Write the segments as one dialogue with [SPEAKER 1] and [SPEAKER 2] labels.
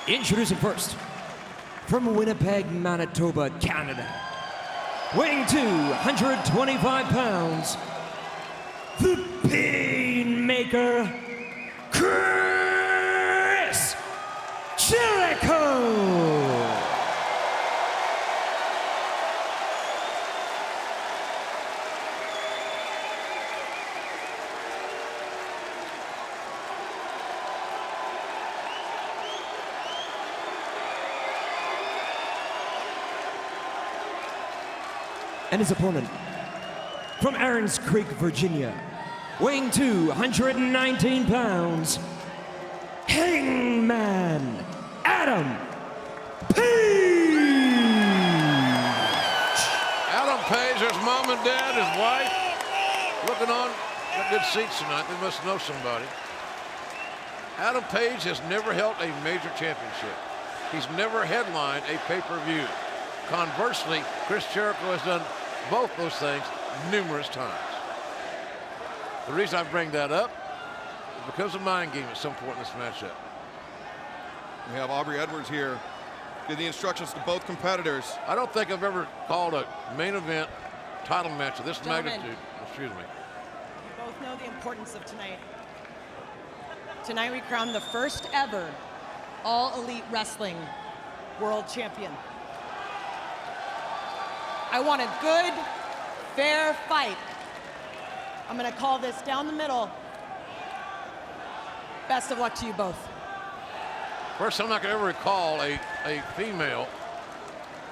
[SPEAKER 1] Introducing first, from Winnipeg, Manitoba, Canada, weighing 225 pounds, the Painmaker, Chris Jericho. And his opponent, from Aaron's Creek, Virginia, weighing 219 pounds, Hangman Adam Page!
[SPEAKER 2] Adam Page, there's mom and dad, his wife, looking on. Got good seats tonight. They must know somebody. Adam Page has never held a major championship. He's never headlined a pay-per-view. Conversely, Chris Jericho has done both those things numerous times. The reason I bring that up is because of mind game at some point in this matchup.
[SPEAKER 3] We have Aubrey Edwards here. Give the instructions to both competitors.
[SPEAKER 2] I don't think I've ever called a main event title match of this magnitude. Excuse me.
[SPEAKER 4] We both know the importance of tonight. Tonight we crown the first ever All Elite Wrestling World Champion. I want a good, fair fight. I'm gonna call this down the middle. Best of luck to you both.
[SPEAKER 2] First time I can ever recall a female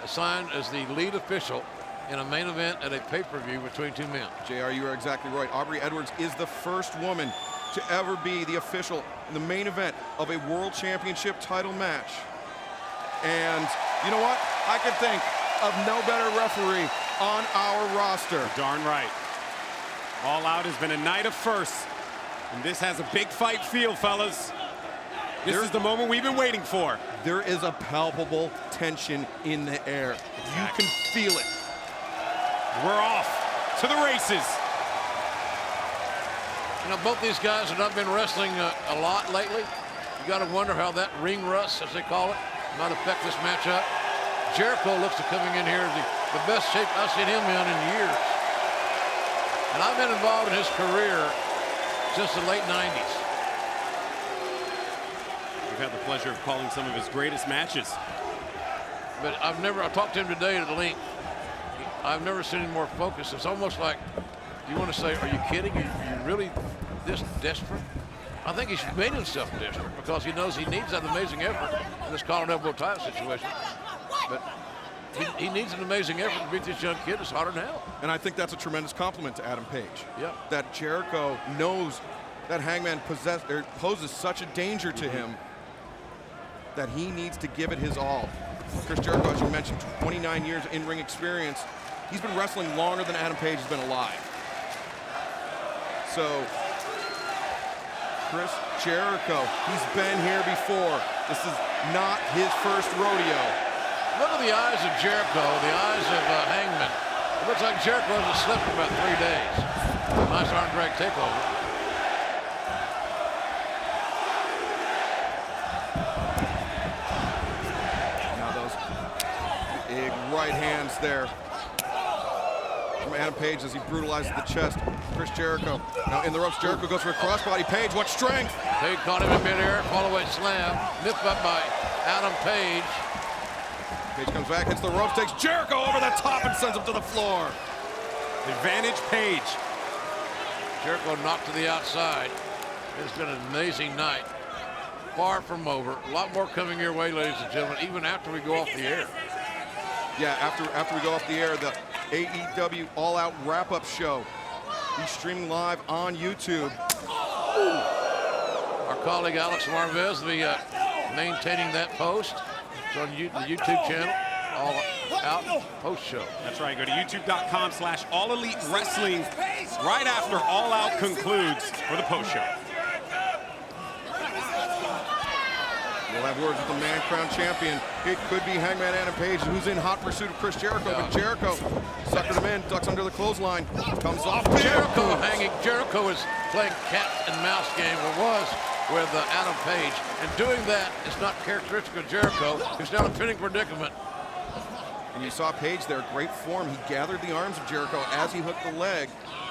[SPEAKER 2] assigned as the lead official in a main event at a pay-per-view between two men.
[SPEAKER 3] JR, you are exactly right. Aubrey Edwards is the first woman to ever be the official in the main event of a World Championship title match. And you know what? I can think of no better referee on our roster.
[SPEAKER 5] You're darn right. All Out has been a night of firsts, and this has a big fight feel, fellas. This is the moment we've been waiting for.
[SPEAKER 3] There is a palpable tension in the air.
[SPEAKER 5] Exactly.
[SPEAKER 3] You can feel it.
[SPEAKER 5] We're off to the races.
[SPEAKER 2] You know, both these guys have not been wrestling a lot lately. You got to wonder how that ring rust, as they call it, might affect this matchup. Jericho looks to coming in here the best shape I've seen him in years. And I've been involved in his career since the late 90s.
[SPEAKER 5] We've had the pleasure of calling some of his greatest matches.
[SPEAKER 2] But I talked to him today at length. I've never seen him more focused. It's almost like, you want to say, are you kidding? Are you really this desperate? I think he's made himself desperate because he knows he needs that amazing effort in this collar and elbow tie situation. But he needs an amazing effort to beat this young kid. It's hotter than hell.
[SPEAKER 3] And I think that's a tremendous compliment to Adam Page.
[SPEAKER 2] Yep.
[SPEAKER 3] That Jericho knows that Hangman poses such a danger to him that he needs to give it his all. Chris Jericho, as you mentioned, 29 years in-ring experience. He's been wrestling longer than Adam Page has been alive. So, Chris Jericho, he's been here before. This is not his first rodeo.
[SPEAKER 2] Look at the eyes of Jericho, the eyes of Hangman. It looks like Jericho hasn't slept for about 3 days. Nice arm drag takeover.
[SPEAKER 3] Now those big right hands there from Adam Page as he brutalizes the chest. Chris Jericho now in the ropes. Jericho goes for a crossbody. Page, what strength!
[SPEAKER 2] Page caught him in midair, follow-away slam, nipped up by Adam Page.
[SPEAKER 3] Page comes back, hits the ropes, takes Jericho over the top and sends him to the floor.
[SPEAKER 5] Advantage Page.
[SPEAKER 2] Jericho knocked to the outside. It's been an amazing night. Far from over. A lot more coming your way, ladies and gentlemen, even after we go off the air.
[SPEAKER 3] Yeah, after we go off the air, the AEW All Out wrap-up show. He's streaming live on YouTube.
[SPEAKER 2] Our colleague Alex Marvez will be maintaining that post. It's on the YouTube channel, All Out post show.
[SPEAKER 5] That's right. Go to youtube.com/All Elite Wrestling right after All Out concludes for the post show.
[SPEAKER 3] We'll have words with the man crowned champion. It could be Hangman Adam Page, who's in hot pursuit of Chris Jericho, but Jericho suckered him in, ducks under the clothesline, comes off.
[SPEAKER 2] Jericho hanging. Jericho is playing cat and mouse game, or was with Adam Page. And doing that is not characteristic of Jericho, who's now in a pinning predicament.
[SPEAKER 3] And you saw Page there, great form. He gathered the arms of Jericho as he hooked the leg.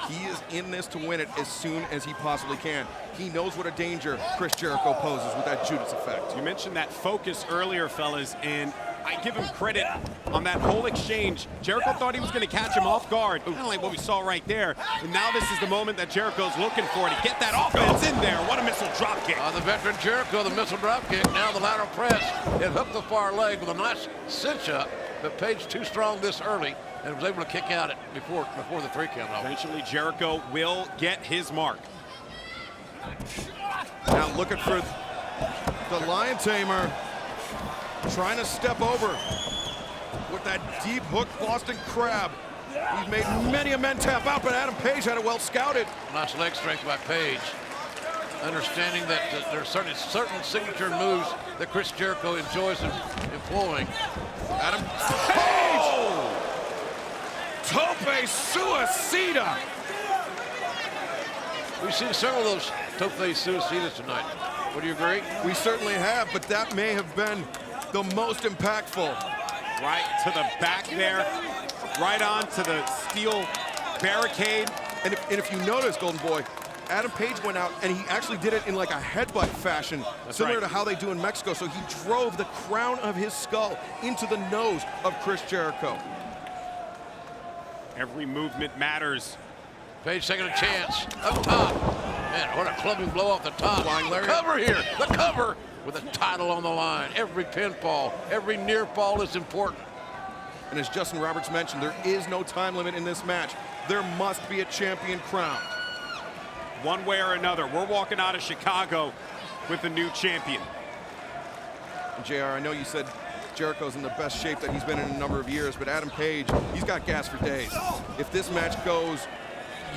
[SPEAKER 3] He is in this to win it as soon as he possibly can. He knows what a danger Chris Jericho poses with that Judas effect.
[SPEAKER 5] You mentioned that focus earlier, fellas, and I give him credit on that whole exchange. Jericho thought he was going to catch him off guard, kind of like what we saw right there. And now this is the moment that Jericho's looking for to get that offense in there. What a missile drop kick.
[SPEAKER 2] The veteran Jericho, the missile drop kick. Now the lateral press. It hooked the far leg with a nice cinch up, but Page too strong this early and was able to kick out it before the 3 count off.
[SPEAKER 5] Eventually, Jericho will get his mark.
[SPEAKER 3] Now looking for the Lion Tamer, trying to step over with that deep hook Boston Crab. He's made many a men tap out, but Adam Page had it well scouted.
[SPEAKER 2] Nice leg strength by Page. Understanding that there are certain signature moves that Chris Jericho enjoys employing.
[SPEAKER 3] Adam Page! Tope Suicida!
[SPEAKER 2] We've seen several of those Tope Suicidas tonight. Would you agree?
[SPEAKER 3] We certainly have, but that may have been the most impactful.
[SPEAKER 5] Right to the back there, right on to the steel barricade.
[SPEAKER 3] And if you notice, Golden Boy, Adam Page went out and he actually did it in like a headbutt fashion, similar to how they do in Mexico. So he drove the crown of his skull into the nose of Chris Jericho.
[SPEAKER 5] Every movement matters.
[SPEAKER 2] Page taking a chance up top. Man, what a clubbing blow off the top.
[SPEAKER 3] Flying
[SPEAKER 2] The
[SPEAKER 3] lariat.
[SPEAKER 2] cover here, the cover with a title on the line. Every pinfall, every near fall is important.
[SPEAKER 3] And as Justin Roberts mentioned, there is no time limit in this match. There must be a champion crowned.
[SPEAKER 5] One way or another, we're walking out of Chicago with a new champion.
[SPEAKER 3] And JR, I know you said Jericho's in the best shape that he's been in a number of years, but Adam Page, he's got gas for days. If this match goes,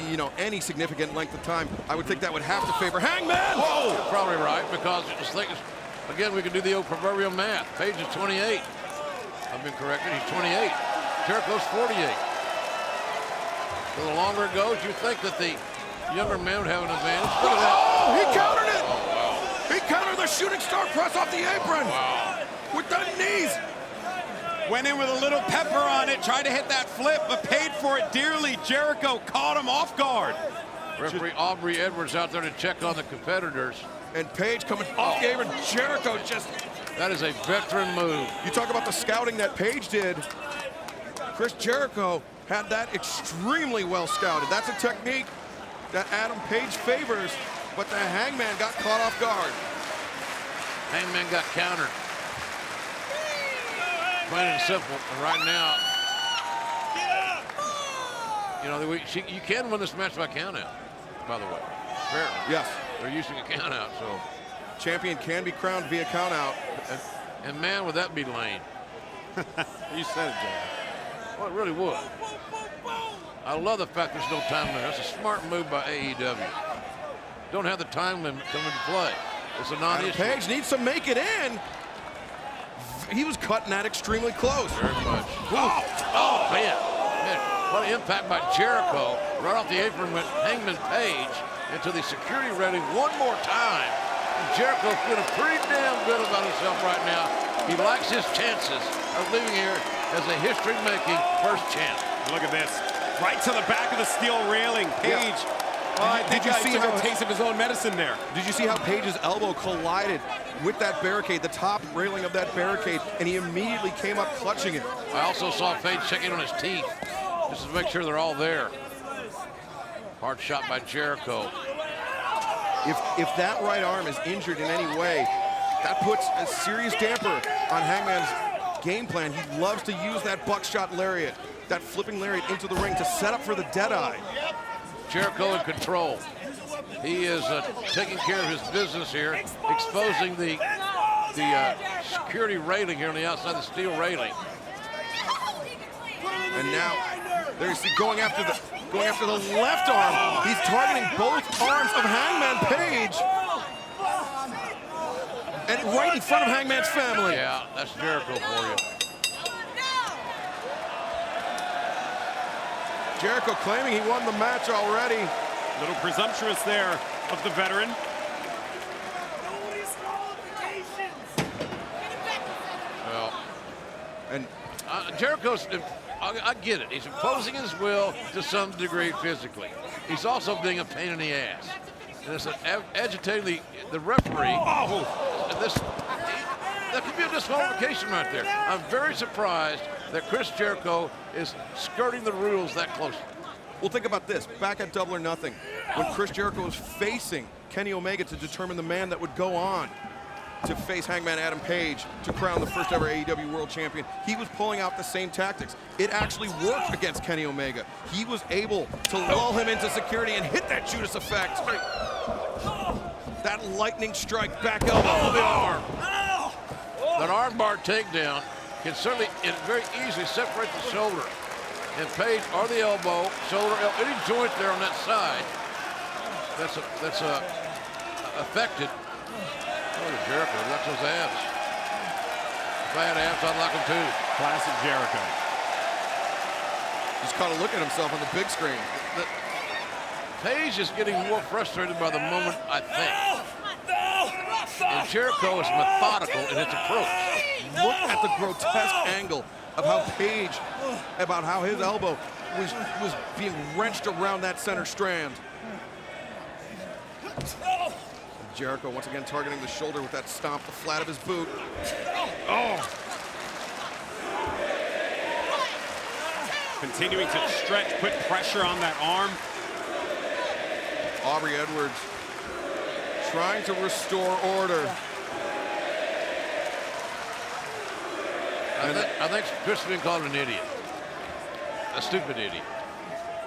[SPEAKER 3] you know, any significant length of time, I would think that would have to favor Hangman.
[SPEAKER 2] Whoa! You're probably right, because again, we can do the old proverbial math. Page is 28. I've been corrected, he's 28. Jericho's 48. So the longer it goes, you think that the younger man would have an advantage. Look at that.
[SPEAKER 3] Oh, he countered it.
[SPEAKER 2] Oh, wow.
[SPEAKER 3] He countered the shooting star press off the apron.
[SPEAKER 2] Wow.
[SPEAKER 3] With the knees.
[SPEAKER 5] Went in with a little pepper on it, tried to hit that flip, but paid for it dearly. Jericho caught him off guard.
[SPEAKER 2] Referee Aubrey Edwards out there to check on the competitors.
[SPEAKER 3] And Page coming off the apron. Jericho just...
[SPEAKER 2] That is a veteran move.
[SPEAKER 3] You talk about the scouting that Page did. Chris Jericho had that extremely well scouted. That's a technique that Adam Page favors, but the Hangman got caught off guard.
[SPEAKER 2] Hangman got countered. Plain and simple. And right now, you know, you can win this match by countout, by the way. Fairly.
[SPEAKER 3] Yes.
[SPEAKER 2] They're using a countout, so.
[SPEAKER 3] Champion can be crowned via countout.
[SPEAKER 2] And man, would that be lame.
[SPEAKER 5] You said it, Jay.
[SPEAKER 2] Well, it really would. I love the fact there's no time limit. That's a smart move by AEW. Don't have the time limit come into play. It's a
[SPEAKER 3] Adam
[SPEAKER 2] non-issue.
[SPEAKER 3] Page needs to make it in. He was cutting that extremely close.
[SPEAKER 2] Very much. Oh, man. What an impact by Jericho. Right off the apron went Hangman Page into the security railing one more time. And Jericho's feeling pretty damn good about himself right now. He likes his chances of leaving here as a history-making first champ.
[SPEAKER 5] Look at this. Right to the back of the steel railing. Page. Well, I think
[SPEAKER 3] Did you see
[SPEAKER 5] took
[SPEAKER 3] how
[SPEAKER 5] a taste of his own medicine there?
[SPEAKER 3] Did you see how Page's elbow collided with that barricade, the top railing of that barricade, and he immediately came up clutching it?
[SPEAKER 2] I also saw Page checking on his teeth just to make sure they're all there. Hard shot by Jericho.
[SPEAKER 3] If that right arm is injured in any way, that puts a serious damper on Hangman's game plan. He loves to use that buckshot lariat, that flipping lariat into the ring to set up for the deadeye.
[SPEAKER 2] Jericho in control. He is taking care of his business here, exposing the security railing here on the outside, the steel railing.
[SPEAKER 3] And now there's going after the left arm. He's targeting both arms of Hangman Page. And right in front of Hangman's family.
[SPEAKER 2] Yeah, that's Jericho for you.
[SPEAKER 3] Jericho claiming he won the match already.
[SPEAKER 5] A little presumptuous there of the veteran.
[SPEAKER 2] Jericho's, I get it. He's imposing his will to some degree physically. He's also being a pain in the ass. And it's agitating the referee. That could be a disqualification right there. I'm very surprised that Chris Jericho is skirting the rules that closely.
[SPEAKER 3] Well, think about this. Back at Double or Nothing, when Chris Jericho was facing Kenny Omega to determine the man that would go on to face Hangman Adam Page to crown the first ever AEW World Champion, he was pulling out the same tactics. It actually worked against Kenny Omega. He was able to lull him into security and hit that Judas effect. That lightning strike back elbow on the arm.
[SPEAKER 2] That armbar takedown can certainly very easily separate the shoulder and Page or the elbow, shoulder, any joint there on that side that's affected. Look at Jericho, that's those abs. If I had abs, I'd like them too.
[SPEAKER 5] Classic Jericho.
[SPEAKER 3] Just kind of look at himself on the big screen.
[SPEAKER 2] Page is getting more frustrated by the moment, I think. And Jericho is methodical in its approach.
[SPEAKER 3] Look at the grotesque angle of how Page, about how his elbow was being wrenched around that center strand. Jericho once again targeting the shoulder with that stomp, the flat of his boot. Oh!
[SPEAKER 5] Continuing to stretch, put pressure on that arm.
[SPEAKER 3] Aubrey Edwards trying to restore order.
[SPEAKER 2] I think Chris has been called an idiot. A stupid idiot.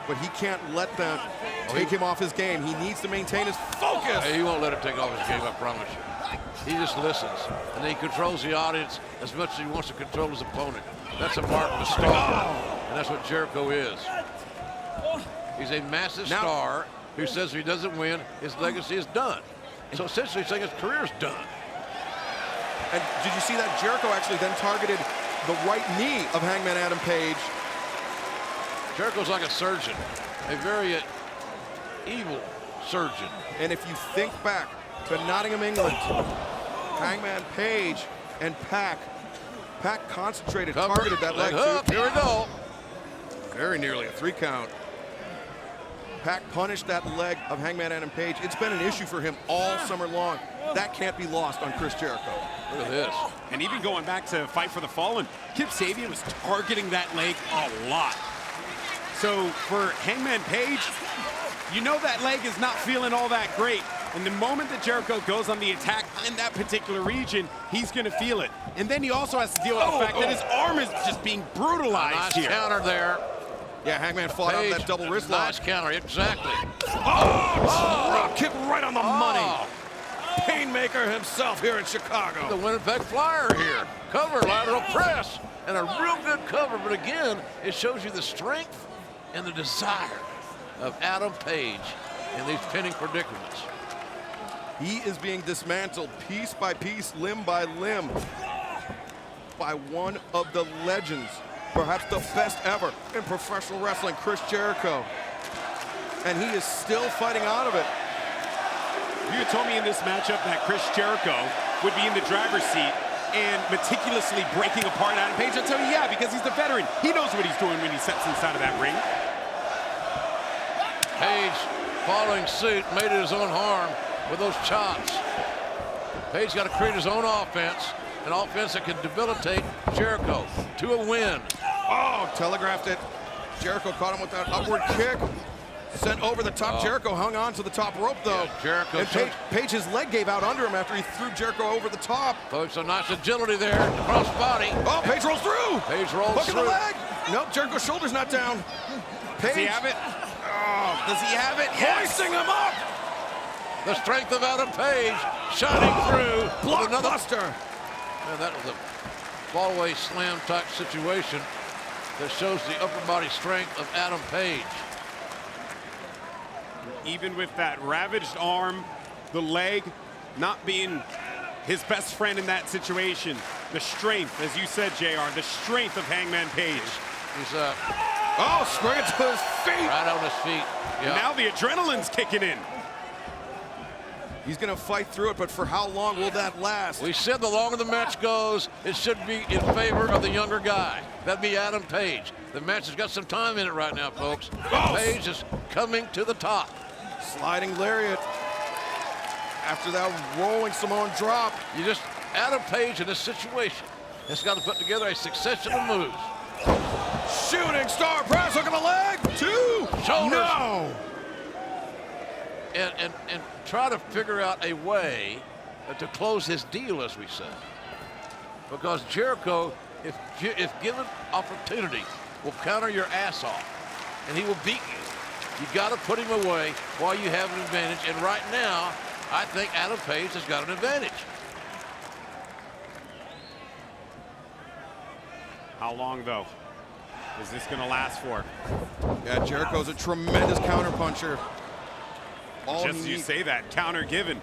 [SPEAKER 3] But he can't let that take him off his game. He needs to maintain his focus.
[SPEAKER 2] He won't let it take off his game, I promise you. He just listens. And then he controls the audience as much as he wants to control his opponent. That's a mark of a star. And that's what Jericho is. He's a massive star who says if he doesn't win, his legacy is done. So essentially he's saying his career's done.
[SPEAKER 3] And did you see that Jericho actually then targeted the right knee of Hangman Adam Page?
[SPEAKER 2] Jericho's like a surgeon, a very evil surgeon.
[SPEAKER 3] And if you think back to Nottingham, England, Hangman Page and Pac concentrated, targeted that leg too.
[SPEAKER 2] Here we go.
[SPEAKER 3] Very nearly a 3 count. Pac punished that leg of Hangman Adam Page. It's been an issue for him all summer long. That can't be lost on Chris Jericho.
[SPEAKER 2] Look at this.
[SPEAKER 5] And even going back to Fight for the Fallen, Kip Sabian was targeting that leg a lot. So for Hangman Page, you know that leg is not feeling all that great. And the moment that Jericho goes on the attack in that particular region, he's going to feel it. And then he also has to deal with the fact that his arm is just being brutalized
[SPEAKER 2] here. Nice counter there.
[SPEAKER 3] Yeah, Hangman fought on that double wrist lock.
[SPEAKER 2] Nice counter, exactly.
[SPEAKER 3] Oh, kick right on the money. Painmaker himself here in Chicago.
[SPEAKER 2] The Winnipeg Flyer here. Cover, lateral press, and a real good cover. But again, it shows you the strength and the desire of Adam Page in these pinning predicaments.
[SPEAKER 3] He is being dismantled piece by piece, limb by limb, by one of the legends, perhaps the best ever in professional wrestling, Chris Jericho. And he is still fighting out of it.
[SPEAKER 5] You had told me in this matchup that Chris Jericho would be in the driver's seat and meticulously breaking apart Adam Page. I'll tell you, yeah, because he's the veteran. He knows what he's doing when he steps inside of that ring.
[SPEAKER 2] Page, following suit, made it his own harm with those chops. Page got to create his own offense, an offense that can debilitate Jericho to a win.
[SPEAKER 3] Oh, telegraphed it. Jericho caught him with that upward kick. Sent over the top. Jericho hung on to the top rope, though.
[SPEAKER 2] Yeah, Jericho.
[SPEAKER 3] And Page's leg gave out under him after he threw Jericho over the top.
[SPEAKER 2] Folks, some nice agility there. Cross body.
[SPEAKER 3] Oh, Page rolls through.
[SPEAKER 2] Page rolls
[SPEAKER 3] Hook
[SPEAKER 2] through.
[SPEAKER 3] in the leg. Nope, Jericho's shoulder's not down. Page.
[SPEAKER 5] Does he have it? Oh, does he have it?
[SPEAKER 3] Yes. Hoisting him up.
[SPEAKER 2] The strength of Adam Page shining through.
[SPEAKER 3] Blockbuster.
[SPEAKER 2] Man, that was a fall-away slam type situation that shows the upper body strength of Adam Page.
[SPEAKER 5] Even with that ravaged arm, the leg not being his best friend in that situation, the strength, as you said, JR, the strength of Hangman Page.
[SPEAKER 2] He's
[SPEAKER 3] spring it to his feet.
[SPEAKER 2] Right on his feet. Yeah.
[SPEAKER 5] And now the adrenaline's kicking in.
[SPEAKER 3] He's going to fight through it, but for how long will that last?
[SPEAKER 2] We said the longer the match goes, it should be in favor of the younger guy. That'd be Adam Page. The match has got some time in it right now, folks. Page is coming to the top.
[SPEAKER 3] Sliding lariat. After that rolling Samoan drop.
[SPEAKER 2] Adam Page in this situation has got to put together a succession of moves.
[SPEAKER 3] Shooting star press, hook of the leg. 2.
[SPEAKER 2] Shoulders.
[SPEAKER 3] No.
[SPEAKER 2] And try to figure out a way to close his deal, as we said. Because Jericho, if given opportunity, will counter your ass off, and he will beat you. You got to put him away while you have an advantage. And right now, I think Adam Page has got an advantage.
[SPEAKER 5] How long, though, is this going to last for?
[SPEAKER 3] Yeah, Jericho's a tremendous counterpuncher.
[SPEAKER 5] Just as you say that, counter given.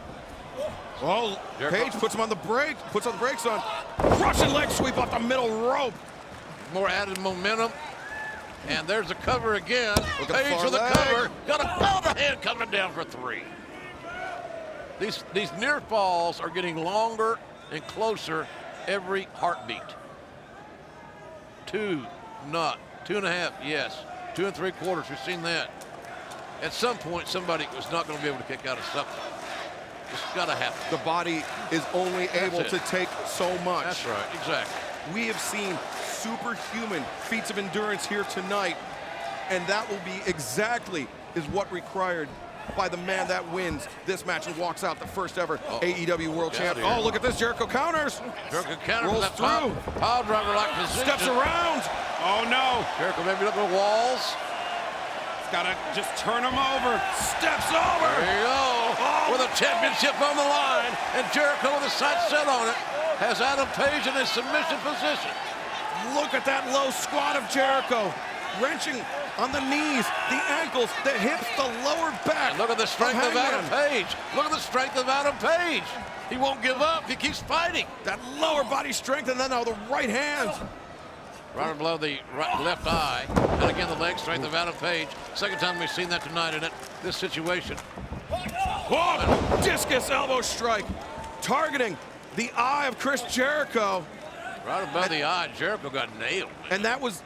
[SPEAKER 3] Well, Page puts him on the brake, puts on the brakes on. Russian leg sweep off the middle rope.
[SPEAKER 2] More added momentum. And there's the cover again.
[SPEAKER 3] Look at
[SPEAKER 2] Page
[SPEAKER 3] the
[SPEAKER 2] with the
[SPEAKER 3] far
[SPEAKER 2] cover.
[SPEAKER 3] leg.
[SPEAKER 2] Got a hand coming down for 3. These near falls are getting longer and closer every heartbeat. 2, not. 2.5, yes. 2 3/4, we've seen that. At some point, somebody was not going to be able to kick out of something. It's got to happen.
[SPEAKER 3] The body is only able to take so much.
[SPEAKER 2] That's right, exactly.
[SPEAKER 3] We have seen superhuman feats of endurance here tonight, and that will be exactly is what required by the man that wins this match and walks out the first ever AEW World Champion. Oh, look at this, Jericho counters.
[SPEAKER 2] Jericho counters
[SPEAKER 3] Rolls
[SPEAKER 2] that
[SPEAKER 3] through.
[SPEAKER 2] power driver-like position.
[SPEAKER 3] Steps around.
[SPEAKER 5] Oh, no.
[SPEAKER 2] Jericho maybe looking at walls.
[SPEAKER 5] He's got to just turn him over.
[SPEAKER 3] Steps over.
[SPEAKER 2] There you go. With a championship on the line, and Jericho with a sight set on it has Adam Page in a submission position.
[SPEAKER 3] Look at that low squat of Jericho. Wrenching on the knees, the ankles, the hips, the lower back.
[SPEAKER 2] And look at the strength of Adam
[SPEAKER 3] Hangman.
[SPEAKER 2] Page. Look at the strength of Adam Page. He won't give up. He keeps fighting.
[SPEAKER 3] That lower body strength, and then now the right hand.
[SPEAKER 2] Right below the left eye. And again, the leg strength of Adam Page. Second time we've seen that tonight in this situation.
[SPEAKER 3] Oh, discus elbow strike. Targeting the eye of Chris Jericho.
[SPEAKER 2] Right above the eye, Jericho got nailed.
[SPEAKER 3] And that was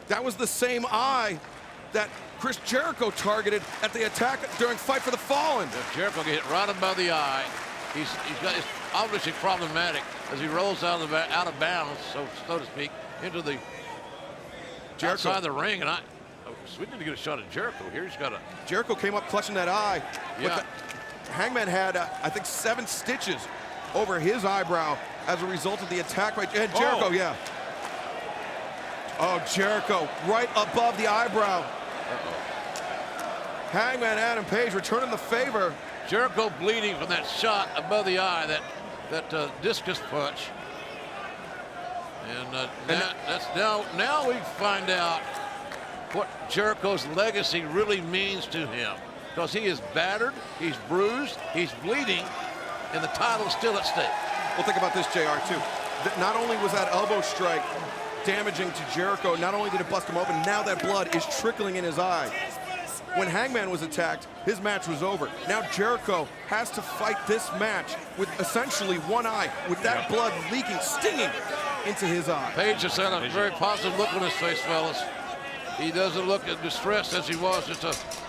[SPEAKER 3] the same eye that Chris Jericho targeted at the attack during Fight for the Fallen.
[SPEAKER 2] Jericho get hit right above the eye. He's obviously problematic as he rolls out of bounds, so to speak, into the outside the ring. And we need to get a shot at Jericho here. He's got a.
[SPEAKER 3] Jericho came up clutching that eye.
[SPEAKER 2] Yeah.
[SPEAKER 3] Hangman had, I think, 7 stitches over his eyebrow as a result of the attack by Jericho. Yeah. Oh, Jericho right above the eyebrow. Hangman Adam Page returning the favor.
[SPEAKER 2] Jericho bleeding from that shot above the eye, that discus punch. And now we find out what Jericho's legacy really means to him. Because he is battered, he's bruised, he's bleeding, and the title's still at stake.
[SPEAKER 3] Well, think about this, JR, too. Not only was that elbow strike damaging to Jericho, not only did it bust him open, now that blood is trickling in his eye. When Hangman was attacked, his match was over. Now Jericho has to fight this match with essentially one eye, with that blood leaking, stinging into his eye.
[SPEAKER 2] Page has had a very positive look on his face, fellas. He doesn't look as distressed as he was just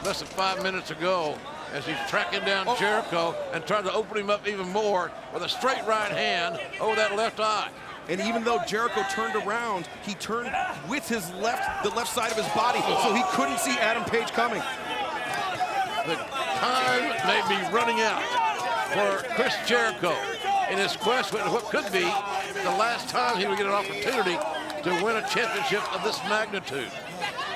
[SPEAKER 2] less than 5 minutes ago as he's tracking down Jericho and trying to open him up even more with a straight right hand over that left eye.
[SPEAKER 3] And even though Jericho turned around, he turned with the left side of his body, so he couldn't see Adam Page coming.
[SPEAKER 2] The time may be running out for Chris Jericho in his quest with what could be the last time he would get an opportunity to win a championship of this magnitude.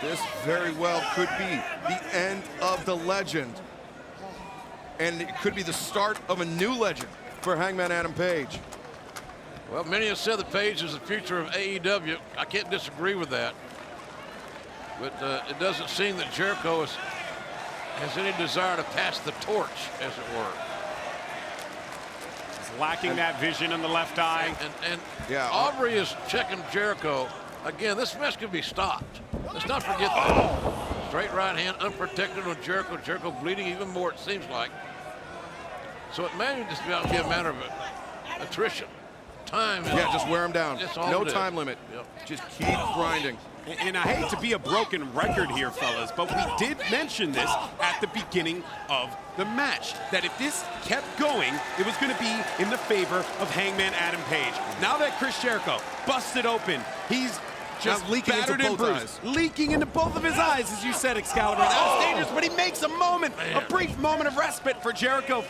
[SPEAKER 3] This very well could be the end of the legend. And it could be the start of a new legend for Hangman Adam Page.
[SPEAKER 2] Well, many have said that Page is the future of AEW. I can't disagree with that. But it doesn't seem that Jericho has any desire to pass the torch, as it were.
[SPEAKER 5] He's lacking that vision in the left eye.
[SPEAKER 2] And Aubrey is checking Jericho. Again, this match can be stopped. Let's not forget that. Straight right hand, unprotected on Jericho. Jericho bleeding even more, it seems like. So it may just be a matter of attrition. Time.
[SPEAKER 3] Yeah, just wear him down.
[SPEAKER 2] That's all
[SPEAKER 3] No
[SPEAKER 2] it is.
[SPEAKER 3] time limit.
[SPEAKER 2] Yep.
[SPEAKER 3] Just keep grinding.
[SPEAKER 5] And I hate to be a broken record here, fellas, but we did mention this at the beginning of the match, that if this kept going, it was going to be in the favor of Hangman Adam Page. Now that Chris Jericho busted open, he's just
[SPEAKER 3] Now leaking into
[SPEAKER 5] battered and
[SPEAKER 3] both
[SPEAKER 5] bruised.
[SPEAKER 3] eyes.
[SPEAKER 5] Leaking into both of his eyes, as you said, Excalibur. That was dangerous, but he makes a moment, a brief moment of respite for Jericho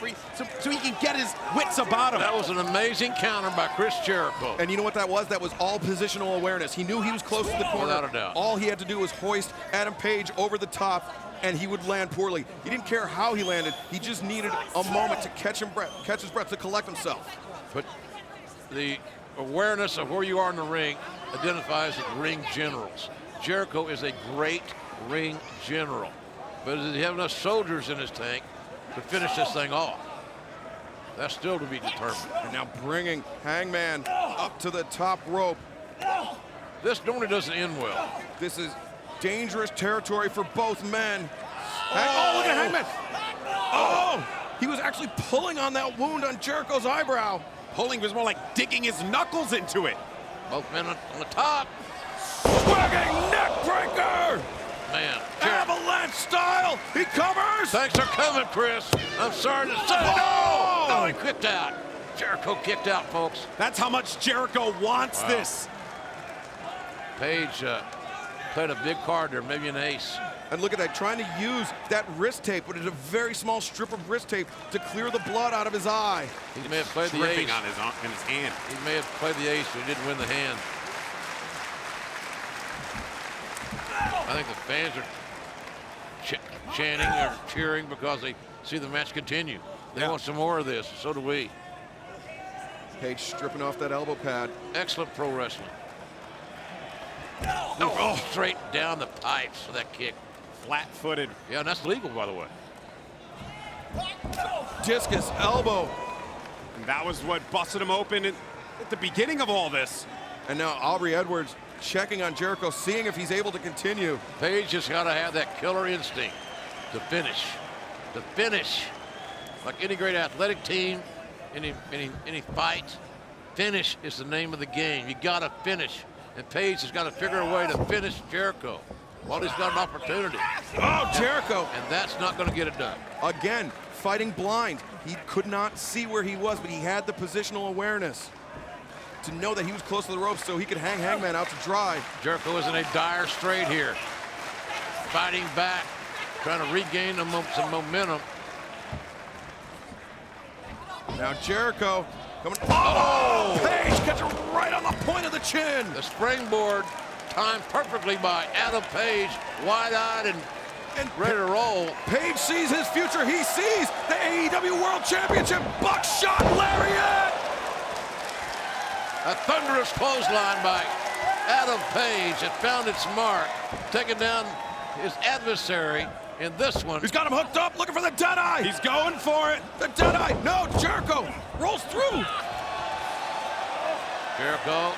[SPEAKER 5] so he can get his wits about him.
[SPEAKER 2] That was an amazing counter by Chris Jericho.
[SPEAKER 3] And you know what that was? That was all positional awareness. He knew he was close to the corner.
[SPEAKER 2] Without a doubt.
[SPEAKER 3] All he had to do was hoist Adam Page over the top, and he would land poorly. He didn't care how he landed. He just needed a moment to catch his breath, to collect himself.
[SPEAKER 2] But the awareness of where you are in the ring identifies as ring generals. Jericho is a great ring general. But does he have enough soldiers in his tank to finish this thing off? That's still to be determined.
[SPEAKER 3] And now bringing Hangman up to the top rope.
[SPEAKER 2] This normally doesn't end well.
[SPEAKER 3] This is dangerous territory for both men. Oh, look at Hangman. Oh, he was actually pulling on that wound on Jericho's eyebrow.
[SPEAKER 5] Pulling was more like digging his knuckles into it.
[SPEAKER 2] Both men on the top.
[SPEAKER 3] Swinging neck breaker.
[SPEAKER 2] Man,
[SPEAKER 3] Avalanche style. He covers.
[SPEAKER 2] thanks for coming, Chris. I'm sorry to say.
[SPEAKER 3] Oh!
[SPEAKER 2] No, he kicked out. Jericho kicked out, folks.
[SPEAKER 5] That's how much Jericho wants this.
[SPEAKER 2] Page played a big card there, maybe an ace.
[SPEAKER 3] And look at that, trying to use that wrist tape, but it's a very small strip of wrist tape to clear the blood out of his eye.
[SPEAKER 2] He may have played the
[SPEAKER 5] Dripping
[SPEAKER 2] ace.
[SPEAKER 5] on his arm, in his hand.
[SPEAKER 2] He may have played the ace, but he didn't win the hand. I think the fans are chanting or cheering because they see the match continue. They want some more of this. So do we.
[SPEAKER 3] Page stripping off that elbow pad.
[SPEAKER 2] Excellent pro wrestling. Oh, straight down the pipes for that kick.
[SPEAKER 5] Flat-footed.
[SPEAKER 2] Yeah, and that's legal, by the way.
[SPEAKER 3] Discus elbow.
[SPEAKER 5] And that was what busted him open at the beginning of all this.
[SPEAKER 3] And now Aubrey Edwards checking on Jericho, seeing if he's able to continue.
[SPEAKER 2] Page just got to have that killer instinct to finish. To finish. Like any great athletic team, any fight, finish is the name of the game. You got to finish. And Page has got to figure a way to finish Jericho while he's got an opportunity.
[SPEAKER 3] Oh, Jericho.
[SPEAKER 2] And that's not going to get it done.
[SPEAKER 3] Again, fighting blind. He could not see where he was, but he had the positional awareness to know that he was close to the ropes so he could hang Hangman out to dry.
[SPEAKER 2] Jericho is in a dire strait here. Fighting back, trying to regain some momentum.
[SPEAKER 3] Now Jericho coming. Oh! Page gets it right on the point of the chin.
[SPEAKER 2] The springboard timed perfectly by Adam Page, wide-eyed and ready to roll.
[SPEAKER 3] Page sees his future. He sees the AEW World Championship buckshot lariat.
[SPEAKER 2] A thunderous clothesline by Adam Page that found its mark, taking down his adversary in this one.
[SPEAKER 3] He's got him hooked up, looking for the dead eye.
[SPEAKER 5] He's going for it.
[SPEAKER 3] The dead eye. No, Jericho rolls through.
[SPEAKER 2] Jericho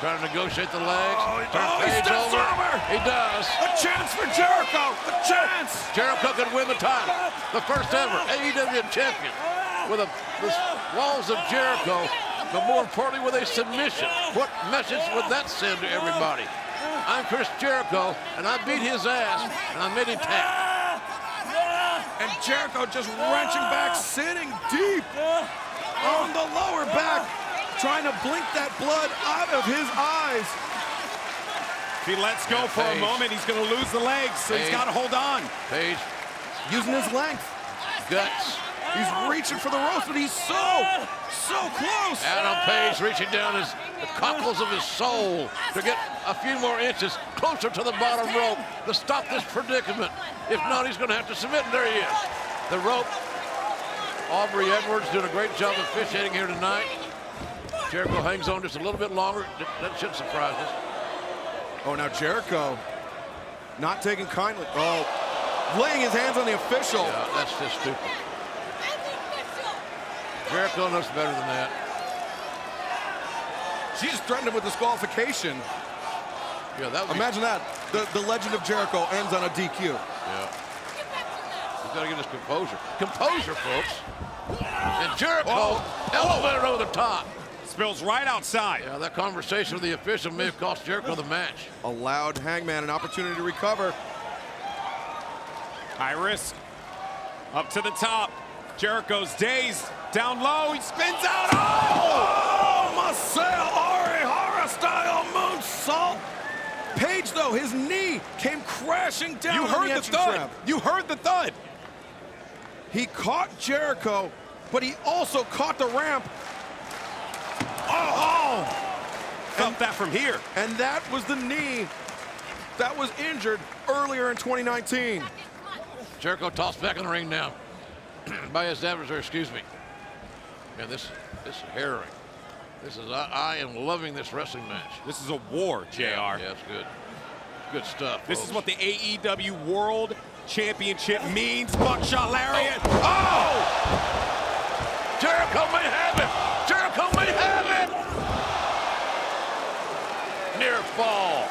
[SPEAKER 2] trying to negotiate the legs.
[SPEAKER 3] He
[SPEAKER 2] Page
[SPEAKER 3] steps over.
[SPEAKER 2] He does.
[SPEAKER 3] A chance for Jericho. A chance.
[SPEAKER 2] Jericho could win the title. The first ever AEW champion with the walls of Jericho, but more importantly with a submission. What message would that send to everybody? I'm Chris Jericho, and I beat his ass, and I made him tap.
[SPEAKER 3] And Jericho just wrenching back, sitting deep on the lower back, trying to blink that blood out of his eyes.
[SPEAKER 5] If he lets go for a moment, he's going to lose the legs, so he's got to hold on.
[SPEAKER 2] Page,
[SPEAKER 3] Using his length.
[SPEAKER 2] guts.
[SPEAKER 3] He's reaching for the ropes, but he's so close.
[SPEAKER 2] Adam Page reaching down the cockles of his soul to get a few more inches closer to the bottom rope to stop this predicament. If not, he's going to have to submit, and there he is. The rope. Aubrey Edwards doing a great job of officiating here tonight. Jericho hangs on just a little bit longer. That should surprise us.
[SPEAKER 3] Oh, now Jericho not taking kindly. Oh, laying his hands on the official.
[SPEAKER 2] Yeah, that's just stupid. Jericho knows better than that.
[SPEAKER 3] She just threatened him with disqualification.
[SPEAKER 2] Yeah, that would be,
[SPEAKER 3] Imagine that. The legend of Jericho ends on a DQ.
[SPEAKER 2] yeah. He's got to get his composure. Composure, folks. And Jericho elevated over the top.
[SPEAKER 5] Spills right outside.
[SPEAKER 2] Yeah, that conversation with the official may have cost Jericho the match.
[SPEAKER 3] Allowed Hangman an opportunity to recover.
[SPEAKER 5] High risk. Up to the top. Jericho's dazed. Down low. He spins out.
[SPEAKER 3] Oh, Marcel Arihara style moonsault. Page, though, his knee came crashing down.
[SPEAKER 5] You
[SPEAKER 3] on
[SPEAKER 5] heard the
[SPEAKER 3] entrance
[SPEAKER 5] thud.
[SPEAKER 3] ramp.
[SPEAKER 5] You heard the thud.
[SPEAKER 3] He caught Jericho, but he also caught the ramp. Oh!
[SPEAKER 5] Felt that from here.
[SPEAKER 3] And that was the knee that was injured earlier in 2019.
[SPEAKER 2] Jericho tossed back in the ring now by his adversary, excuse me. Man, this is harrowing. I am loving this wrestling match.
[SPEAKER 5] This is a war, JR.
[SPEAKER 2] Yeah, it's good. Good stuff.
[SPEAKER 5] This
[SPEAKER 2] folks.
[SPEAKER 5] is what the AEW World Championship means. Buckshot lariat. Oh!
[SPEAKER 2] Jericho may have it. Jericho may have it. Near fall.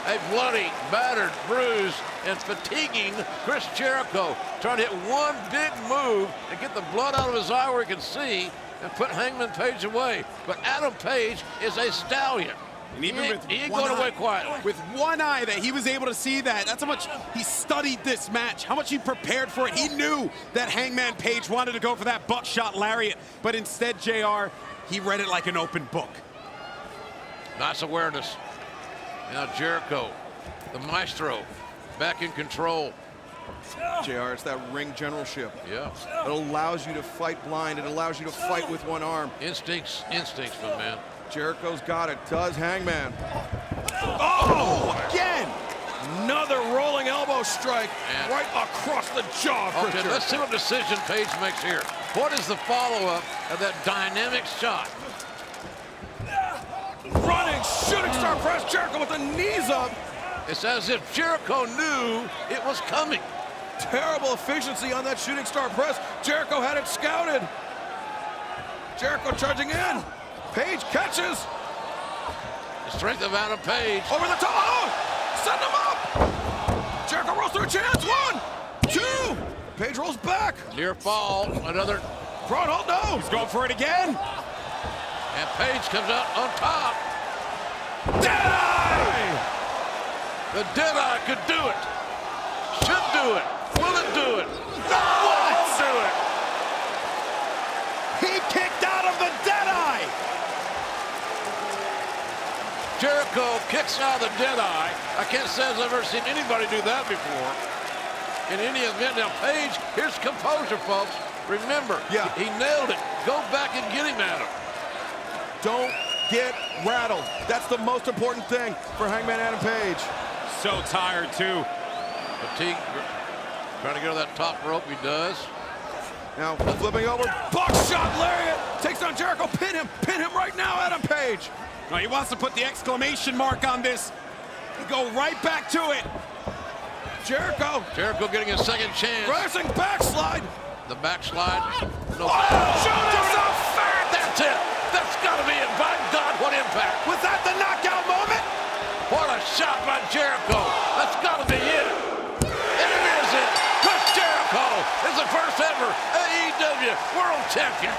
[SPEAKER 2] A bloody, battered, bruised, and fatiguing Chris Jericho trying to hit one big move and get the blood out of his eye where he can see and put Hangman Page away. But Adam Page is a stallion.
[SPEAKER 5] And even
[SPEAKER 2] he ain't going away quietly.
[SPEAKER 5] With one eye that he was able to see that. That's how much he studied this match, how much he prepared for it. He knew that Hangman Page wanted to go for that buckshot lariat, but instead, JR, he read it like an open book.
[SPEAKER 2] Nice awareness. Now Jericho, the maestro, back in control.
[SPEAKER 3] JR, it's that ring generalship.
[SPEAKER 2] Yeah.
[SPEAKER 3] It allows you to fight blind. It allows you to fight with one arm.
[SPEAKER 2] Instincts, my man.
[SPEAKER 3] Jericho's got it. Does Hangman.
[SPEAKER 5] Oh, again!
[SPEAKER 3] Another rolling elbow strike
[SPEAKER 2] And-
[SPEAKER 3] right across the jaw. for
[SPEAKER 2] Okay,
[SPEAKER 3] Jericho.
[SPEAKER 2] let's see what decision Page makes here. What is the follow-up of that dynamic shot?
[SPEAKER 3] Running shooting star press. Jericho with the knees up.
[SPEAKER 2] It's as if Jericho knew it was coming.
[SPEAKER 3] Terrible efficiency on that shooting star press. Jericho had it scouted. Jericho charging in. Page catches.
[SPEAKER 2] The strength of Adam Page.
[SPEAKER 3] Over the top. Oh! Send him up. Jericho rolls through a chance. 1, 2. Page rolls back.
[SPEAKER 2] Near fall. Another.
[SPEAKER 3] Front hold. No.
[SPEAKER 5] He's going for it again.
[SPEAKER 2] And Page comes out on top.
[SPEAKER 3] Deadeye.
[SPEAKER 2] The Deadeye could do it. Should do it. Will it do it? Won't do it.
[SPEAKER 5] He kicked out of the Deadeye.
[SPEAKER 2] Jericho kicks out of the Deadeye. I can't say I've ever seen anybody do that before. In any event, now Page, here's composure, folks. Remember,
[SPEAKER 3] Yeah.
[SPEAKER 2] he nailed it. Go back and get him at him.
[SPEAKER 3] Don't get rattled. That's the most important thing for Hangman Adam Page.
[SPEAKER 5] So tired, too.
[SPEAKER 2] Fatigue, trying to get on that top rope, he does.
[SPEAKER 3] Now flipping over. Buckshot lariat. Takes down Jericho. Pin him right now, Adam Page.
[SPEAKER 5] No, he wants to put the exclamation mark on this. Go right back to it.
[SPEAKER 3] Jericho.
[SPEAKER 2] Jericho getting a second chance.
[SPEAKER 3] Rising backslide.
[SPEAKER 2] The backslide. No.
[SPEAKER 3] Shooting star press.
[SPEAKER 2] That's it. That's got to be it. By God, what impact.
[SPEAKER 5] Was that the knockout moment?
[SPEAKER 2] What a shot by Jericho. That's got to be it. And it is it. Chris Jericho is the first ever AEW World Champion.